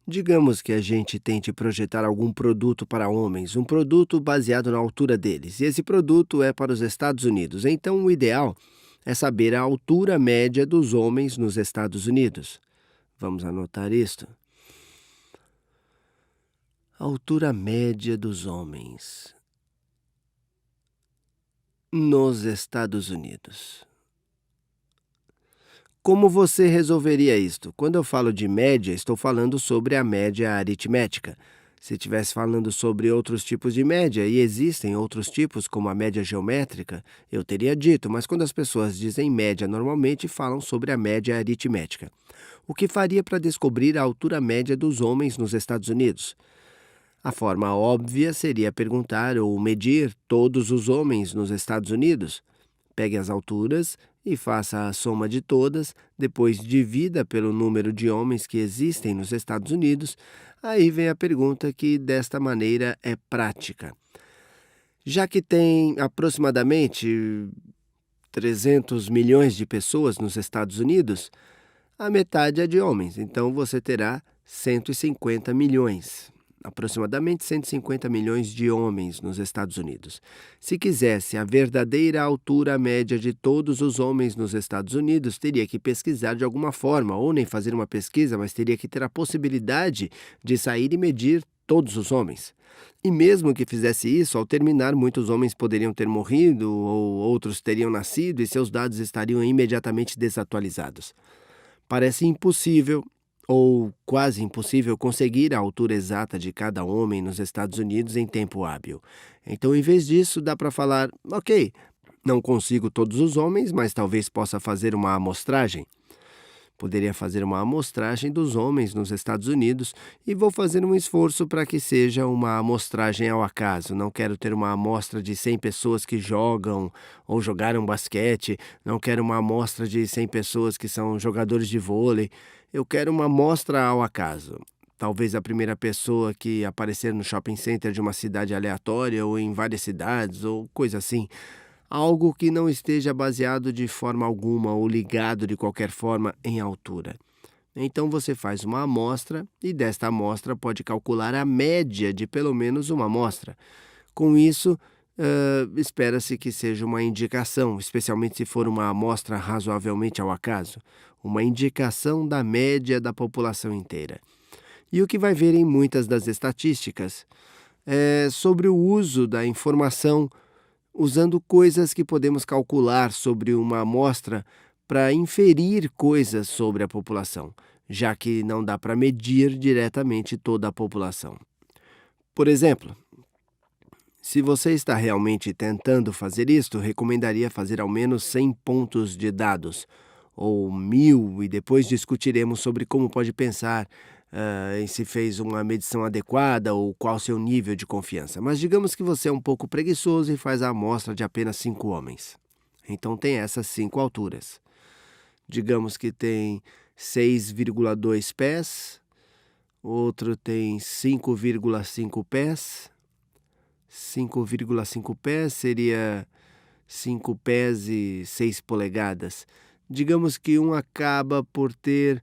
Digamos que a gente tente projetar algum produto para homens, um produto baseado na altura deles, e esse produto é para os Estados Unidos. Então, o ideal é saber a altura média dos homens nos Estados Unidos. Vamos anotar isto. Altura média dos homens nos Estados Unidos. Como você resolveria isto? Quando eu falo de média, estou falando sobre a média aritmética. Se estivesse falando sobre outros tipos de média, e existem outros tipos, como a média geométrica, eu teria dito, mas quando as pessoas dizem média, normalmente falam sobre a média aritmética. O que faria para descobrir a altura média dos homens nos Estados Unidos? A forma óbvia seria perguntar ou medir todos os homens nos Estados Unidos. Pegue as alturas e faça a soma de todas, depois divida pelo número de homens que existem nos Estados Unidos. Aí vem a pergunta que, desta maneira, é prática. Já que tem aproximadamente 300 milhões de pessoas nos Estados Unidos, a metade é de homens, então você terá 150 milhões. Aproximadamente 150 milhões de homens nos Estados Unidos. Se quisesse a verdadeira altura média de todos os homens nos Estados Unidos, teria que pesquisar de alguma forma, ou nem fazer uma pesquisa, mas teria que ter a possibilidade de sair e medir todos os homens. E mesmo que fizesse isso, ao terminar, muitos homens poderiam ter morrido ou outros teriam nascido e seus dados estariam imediatamente desatualizados. Parece impossível ou quase impossível conseguir a altura exata de cada homem nos Estados Unidos em tempo hábil. Então, em vez disso, dá para falar: ok, não consigo todos os homens, mas talvez possa fazer uma amostragem. Poderia fazer uma amostragem dos homens nos Estados Unidos e vou fazer um esforço para que seja uma amostragem ao acaso. Não quero ter uma amostra de 100 pessoas que jogam ou jogaram basquete, não quero uma amostra de 100 pessoas que são jogadores de vôlei. Eu quero uma amostra ao acaso. Talvez a primeira pessoa que aparecer no shopping center de uma cidade aleatória ou em várias cidades ou coisa assim. Algo que não esteja baseado de forma alguma ou ligado de qualquer forma em altura. Então você faz uma amostra e desta amostra pode calcular a média de pelo menos uma amostra. Com isso, espera-se que seja uma indicação, especialmente se for uma amostra razoavelmente ao acaso, uma indicação da média da população inteira. E o que vai ver em muitas das estatísticas é sobre o uso da informação usando coisas que podemos calcular sobre uma amostra para inferir coisas sobre a população, já que não dá para medir diretamente toda a população. Por exemplo, se você está realmente tentando fazer isto, recomendaria fazer ao menos 100 pontos de dados, ou 1000, e depois discutiremos sobre como pode pensar em se fez uma medição adequada ou qual seu nível de confiança. Mas digamos que você é um pouco preguiçoso e faz a amostra de apenas 5 homens. Então tem essas 5 alturas. Digamos que tem 6,2 pés, outro tem 5,5 pés. 5,5 pés seria 5 pés e 6 polegadas. Digamos que um acaba por ter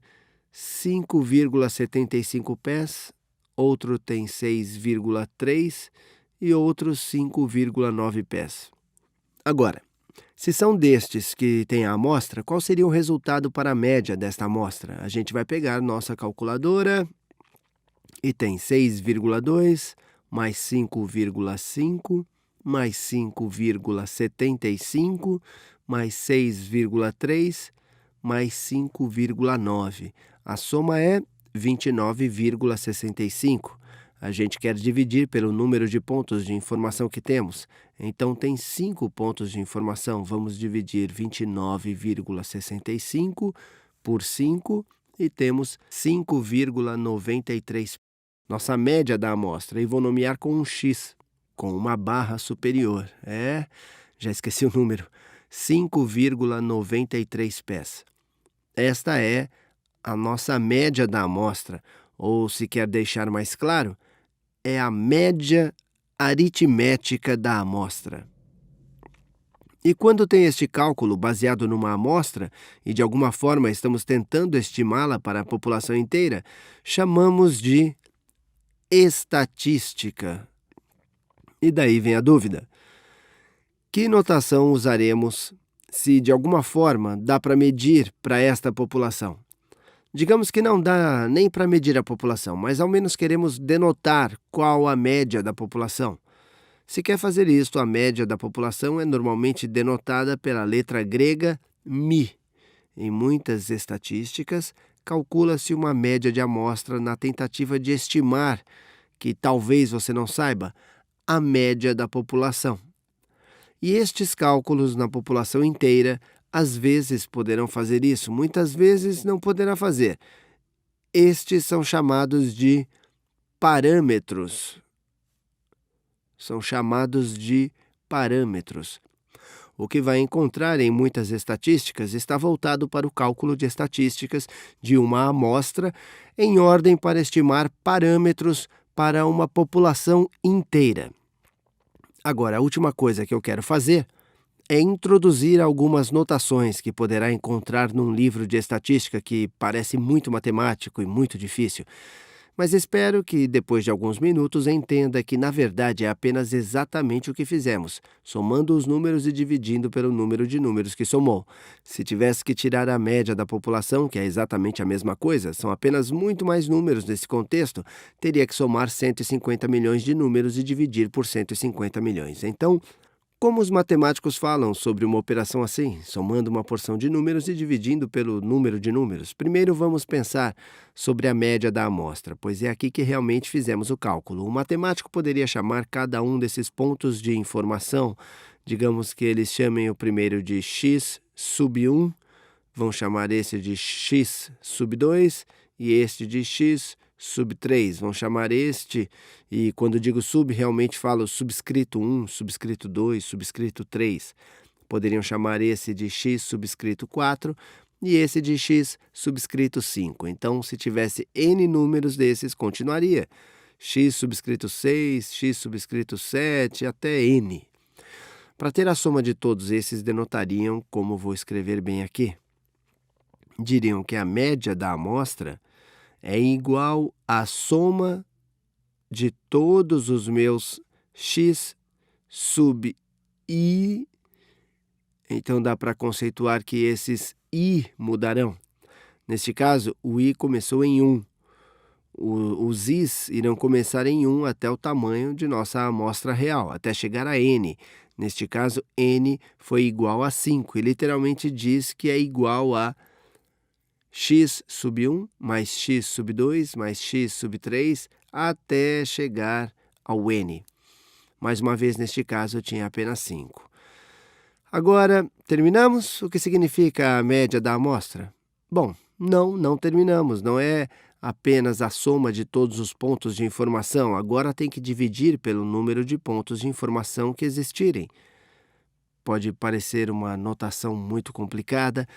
5,75 pés, outro tem 6,3 e outro 5,9 pés. Agora, se são destes que tem a amostra, qual seria o resultado para a média desta amostra? A gente vai pegar nossa calculadora e tem 6,2 mais 5,5 mais 5,75 mais 6,3 mais 5,9. A soma é 29,65. A gente quer dividir pelo número de pontos de informação que temos. Então, tem 5 pontos de informação. Vamos dividir 29,65 por 5 e temos 5,93. Nossa média da amostra. E vou nomear com um X, com uma barra superior. Já esqueci o número. 5,93 pés. Esta é a nossa média da amostra, ou se quer deixar mais claro, é a média aritmética da amostra. E quando tem este cálculo baseado numa amostra e de alguma forma estamos tentando estimá-la para a população inteira, chamamos de estatística. E daí vem a dúvida: que notação usaremos se de alguma forma dá para medir para esta população? Digamos que não dá nem para medir a população, mas ao menos queremos denotar qual a média da população. Se quer fazer isto, a média da população é normalmente denotada pela letra grega μ. Em muitas estatísticas, calcula-se uma média de amostra na tentativa de estimar, que talvez você não saiba, a média da população. E estes cálculos na população inteira, às vezes poderão fazer isso, muitas vezes não poderá fazer. Estes são chamados de parâmetros. O que vai encontrar em muitas estatísticas está voltado para o cálculo de estatísticas de uma amostra em ordem para estimar parâmetros para uma população inteira. Agora, a última coisa que eu quero fazer é introduzir algumas notações que poderá encontrar num livro de estatística que parece muito matemático e muito difícil. Mas espero que, depois de alguns minutos, entenda que, na verdade, é apenas exatamente o que fizemos, somando os números e dividindo pelo número de números que somou. Se tivesse que tirar a média da população, que é exatamente a mesma coisa, são apenas muito mais números nesse contexto, teria que somar 150 milhões de números e dividir por 150 milhões. Então, como os matemáticos falam sobre uma operação assim, somando uma porção de números e dividindo pelo número de números? Primeiro vamos pensar sobre a média da amostra, pois é aqui que realmente fizemos o cálculo. O matemático poderia chamar cada um desses pontos de informação, digamos que eles chamem o primeiro de x sub 1, vão chamar esse de x sub 2 e este de x sub 3, vão chamar este, e quando digo sub, realmente falo subscrito 1, subscrito 2, subscrito 3. Poderiam chamar esse de x subscrito 4 e esse de x subscrito 5. Então, se tivesse n números desses, continuaria. X subscrito 6, x subscrito 7, até n. Para ter a soma de todos esses, denotariam, como vou escrever bem aqui, diriam que a média da amostra é igual à soma de todos os meus x sub i. Então dá para conceituar que esses i mudarão. Neste caso, o i começou em 1. Os i's irão começar em 1 até o tamanho de nossa amostra real, até chegar a n. Neste caso, n foi igual a 5 e literalmente diz que é igual a x sub 1 mais x sub 2 mais x sub 3 até chegar ao n. Mais uma vez, neste caso, eu tinha apenas 5. Agora, terminamos? O que significa a média da amostra? Bom, não terminamos. Não é apenas a soma de todos os pontos de informação. Agora tem que dividir pelo número de pontos de informação que existirem. Pode parecer uma notação muito complicada,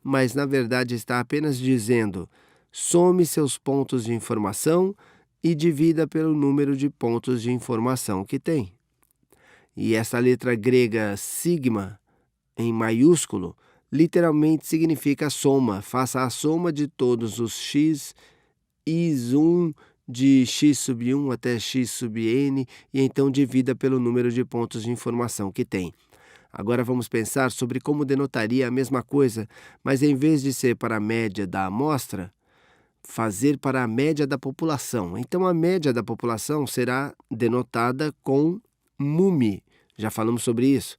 mas na verdade está apenas dizendo: some seus pontos de informação e divida pelo número de pontos de informação que tem. E essa letra grega sigma, em maiúsculo, literalmente significa soma. Faça a soma de todos os x, is1, de x sub 1 até x sub n, e então divida pelo número de pontos de informação que tem. Agora vamos pensar sobre como denotaria a mesma coisa, mas em vez de ser para a média da amostra, fazer para a média da população. Então a média da população será denotada com μ. Já falamos sobre isso.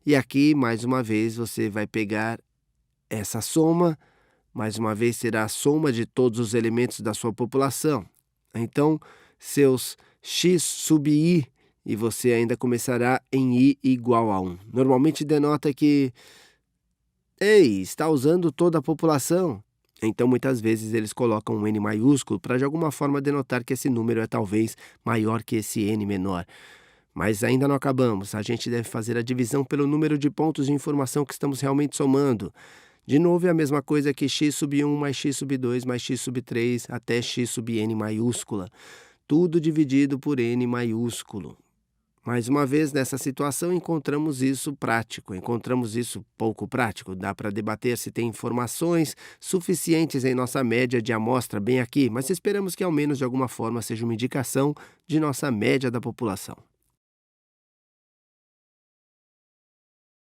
E aqui, mais uma vez, você vai pegar essa soma, mais uma vez será a soma de todos os elementos da sua população. Então, seus x sub i, e você ainda começará em i igual a 1. Normalmente denota que, está usando toda a população. Então, muitas vezes, eles colocam um n maiúsculo para, de alguma forma, denotar que esse número é talvez maior que esse n menor. Mas ainda não acabamos. A gente deve fazer a divisão pelo número de pontos de informação que estamos realmente somando. De novo, é a mesma coisa que x sub 1 mais x sub 2 mais x sub 3 até x sub n maiúscula. Tudo dividido por n maiúsculo. Mais uma vez, nessa situação, encontramos isso prático, encontramos isso pouco prático. Dá para debater se tem informações suficientes em nossa média de amostra bem aqui, mas esperamos que ao menos de alguma forma seja uma indicação de nossa média da população.